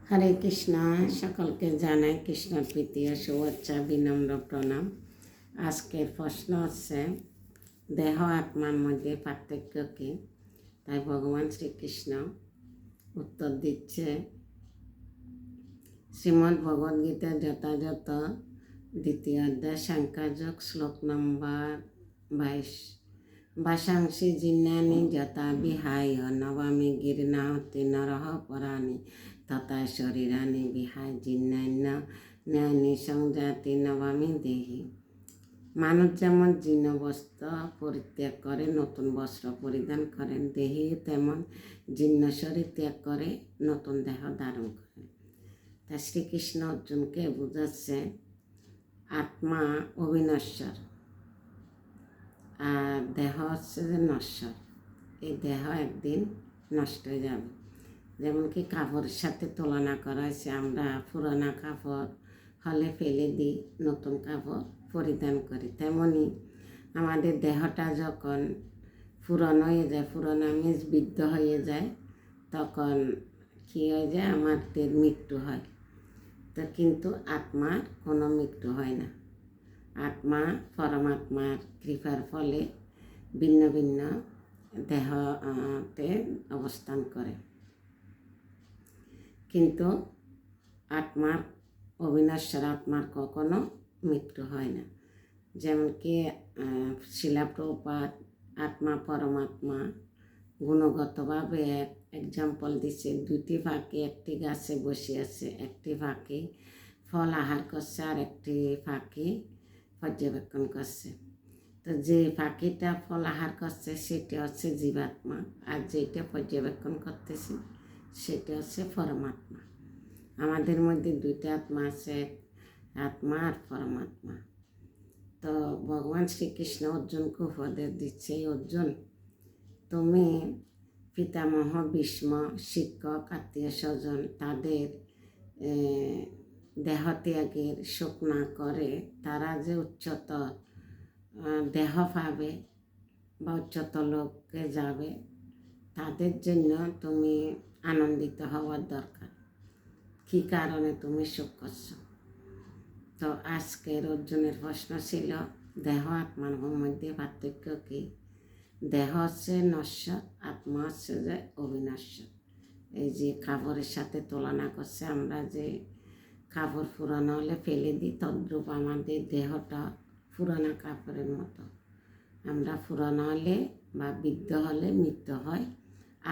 হরে কৃষ্ণ। সকলকে জানাই কৃষ্ণর প্রীতি ও শুভেচ্ছা, বিনম্র প্রণাম। আজকের প্রশ্ন হচ্ছে, দেহ আত্মার মধ্যে পার্থক্য কী? তাই ভগবান শ্রীকৃষ্ণ উত্তর দিচ্ছে, শ্রীমদ্ ভগবদ্গীতা যথাযথ দ্বিতীয় অধ্যায় সাংখ্যযোগ শ্লোক নম্বর 22। ভাষাংসি জিন্নানি যথা বিহায় নবামি গির্নাহতি নরহ পরাণি তথা শরীরানি বিহায় জিন্নান্য ন্যানি সংজাতি নবামি দেহি। মানুষ যেমন জীর্ণ বস্ত্র পরিত্যাগ করে নতুন বস্ত্র পরিধান করেন, দেহি তেমন জীর্ণ শরীর ত্যাগ করে নতুন দেহ ধারণ করেন। তা শ্রীকৃষ্ণ অর্জুনকে বুঝাচ্ছে, আত্মা অবিনশ্বর আর দেহ হচ্ছে যে নশ্বর। এই দেহ একদিন নষ্ট হয়ে যাবে। যেমন কি কাপড়ের সাথে তুলনা করা হয়েছে, আমরা পুরানা কাপড় হলে ফেলে দিই, নতুন কাপড় পরিধান করি। তেমনি আমাদের দেহটা যখন পুরনো হয়ে যায়, পুরনো মিন্স বৃদ্ধ হয়ে যায়, তখন কী হয়ে যায়, আমাদের মৃত্যু হয়। তো কিন্তু আত্মার কোনো মৃত্যু হয় না। আত্মা পরমাত্মার কৃপার ফলে ভিন্ন ভিন্ন দেহতে অবস্থান করে, কিন্তু আত্মার অবিনশ্বর আত্মার কখনো মৃত্যু হয় না। যেমন কি শিলা প্রভুপাদ আত্মা পরমাত্মা গুণগতভাবে এক্সাম্পল দিচ্ছে। দুটি পাখি একটি গাছে বসে আছে, একটি পাখি ফল আহার করছে আর একটি পাখি পর্যবেক্ষণ করছে। তো যে পাখিটা ফল আহার করছে সেটা হচ্ছে জীবাত্মা, আর যেটা পর্যবেক্ষণ করতেছে সেটা হচ্ছে পরমাত্মা। আমাদের মধ্যে দুইটা আত্মা আছে, আত্মা আর পরমাত্মা। তো ভগবান শ্রীকৃষ্ণ অর্জুনকে উপদেশ দিচ্ছে, অর্জুন তুমি পিতামহ ভীষ্ম, শিক্ষক, আত্মীয় স্বজন তাদের দেহত্যাগের শোক না করে তারা যে উচ্চতর দেহ পাবে বা উচ্চতর লোকে যাবে, তাদের জন্য তুমি আনন্দিত হওয়ার দরকার। কী কারণে তুমি শোক করছো? তো আজকের অর্জুনের প্রশ্ন ছিল, দেহ আত্মার মধ্যে পার্থক্য কী? দেহ হচ্ছে নশ্বর, আত্মা হচ্ছে যে অবিনশ্বর। এই যে কাপড়ের সাথে তুলনা করছে, আমরা যে কাপড় পুরানো হলে ফেলে দিই, তদ্রূপ আমাদের দেহটা পুরানো কাপড়ের মতো। আমরা পুরানো হলে বা বৃদ্ধ হলে মৃত্যু হয়,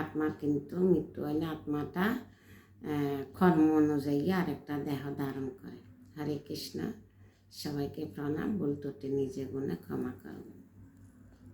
আত্মা কিন্তু মৃত্যু হয় না। আত্মাটা কর্ম অনুযায়ী আরেকটা দেহ ধারণ করে। হরে কৃষ্ণ। সবাইকে প্রণাম। ভুল ত্রুটি নিজে গুণে ক্ষমা করবেন।